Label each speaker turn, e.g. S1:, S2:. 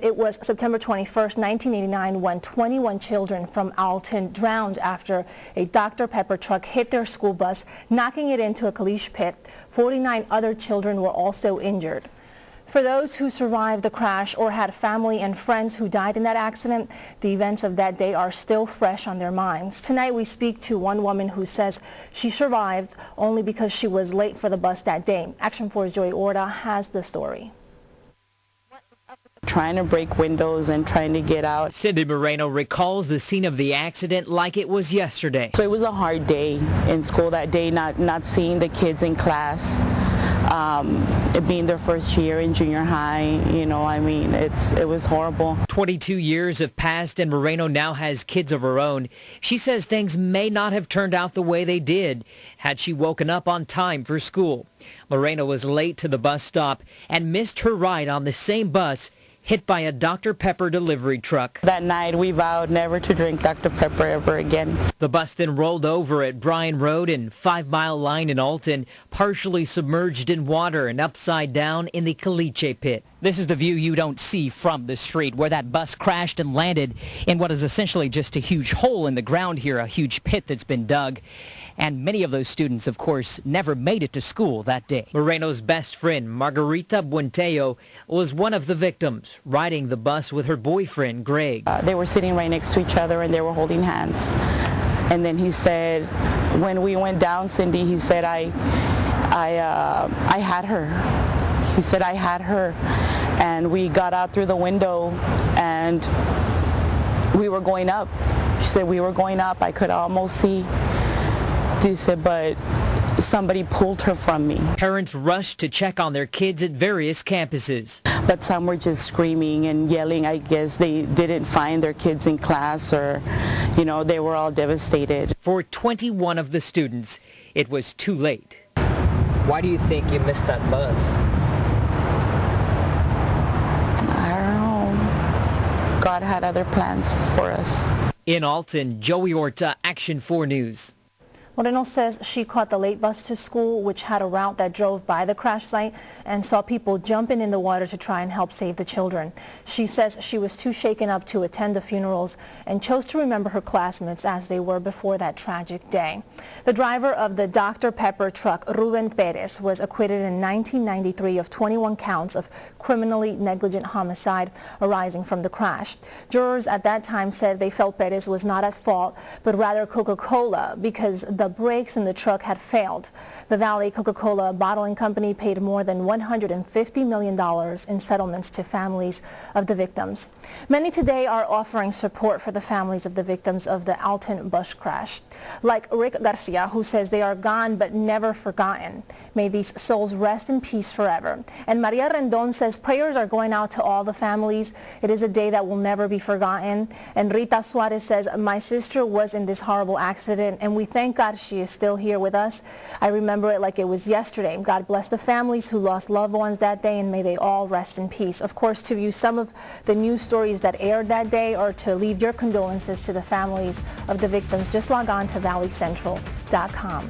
S1: It was September 21st, 1989, when 21 children from Alton drowned after a Dr. Pepper truck hit their school bus, knocking it into a caliche pit. 49 other children were also injured. For those who survived the crash or had family and friends who died in that accident, the events of that day are still fresh on their minds. Tonight we speak to one woman who says she survived only because she was late for the bus that day. Action 4's Joy Orta has the story.
S2: Trying to break windows and trying to get out.
S3: Cindy Moreno recalls the scene of the accident like it was yesterday.
S2: So it was a hard day in school that day, not seeing the kids in class. It being their first year in junior high, you know, I mean, it was horrible.
S3: 22 years have passed and Moreno now has kids of her own. She says things may not have turned out the way they did had she woken up on time for school. Moreno was late to the bus stop and missed her ride on the same bus, hit by a Dr. Pepper delivery truck.
S2: That night we vowed never to drink Dr. Pepper ever again.
S3: The bus then rolled over at Bryan Road and 5 Mile Line in Alton, partially submerged in water and upside down in the caliche pit.
S4: This is the view you don't see from the street where that bus crashed and landed in what is essentially just a huge hole in the ground here, a huge pit that's been dug. And many of those students, of course, never made it to school that day. Moreno's best friend, Margarita Buenteo, was one of the victims, riding the bus with her boyfriend, Greg.
S2: They were sitting right next to each other and they were holding hands. And then he said, when we went down, Cindy, he said, I had her. He said, I had her. And we got out through the window and we were going up. She said, we were going up. I could almost see. He said, but somebody pulled her from me.
S3: Parents rushed to check on their kids at various campuses.
S2: But some were just screaming and yelling. I guess they didn't find their kids in class, or, you know, they were all devastated.
S3: For 21 of the students, it was too late.
S4: Why do you think you missed that bus?
S2: I don't know. God had other plans for us.
S3: In Alton, Joey Orta, Action 4 News.
S1: Moreno says she caught the late bus to school, which had a route that drove by the crash site, and saw people jumping in the water to try and help save the children. She says she was too shaken up to attend the funerals and chose to remember her classmates as they were before that tragic day. The driver of the Dr. Pepper truck, Ruben Perez, was acquitted in 1993 of 21 counts of criminally negligent homicide arising from the crash. Jurors at that time said they felt Perez was not at fault, but rather Coca-Cola, because the brakes in the truck had failed. The Valley Coca-Cola bottling company paid more than $150 million in settlements to families of the victims. Many today are offering support for the families of the victims of the Alton bus crash. Like Rick Garcia, who says they are gone but never forgotten. May these souls rest in peace forever. And Maria Rendon says prayers are going out to all the families. It is a day that will never be forgotten. And Rita Suarez says, my sister was in this horrible accident and we thank God she is still here with us. I remember it like it was yesterday. God bless the families who lost loved ones that day, and may they all rest in peace. Of course, to view some of the news stories that aired that day or to leave your condolences to the families of the victims, just log on to valleycentral.com.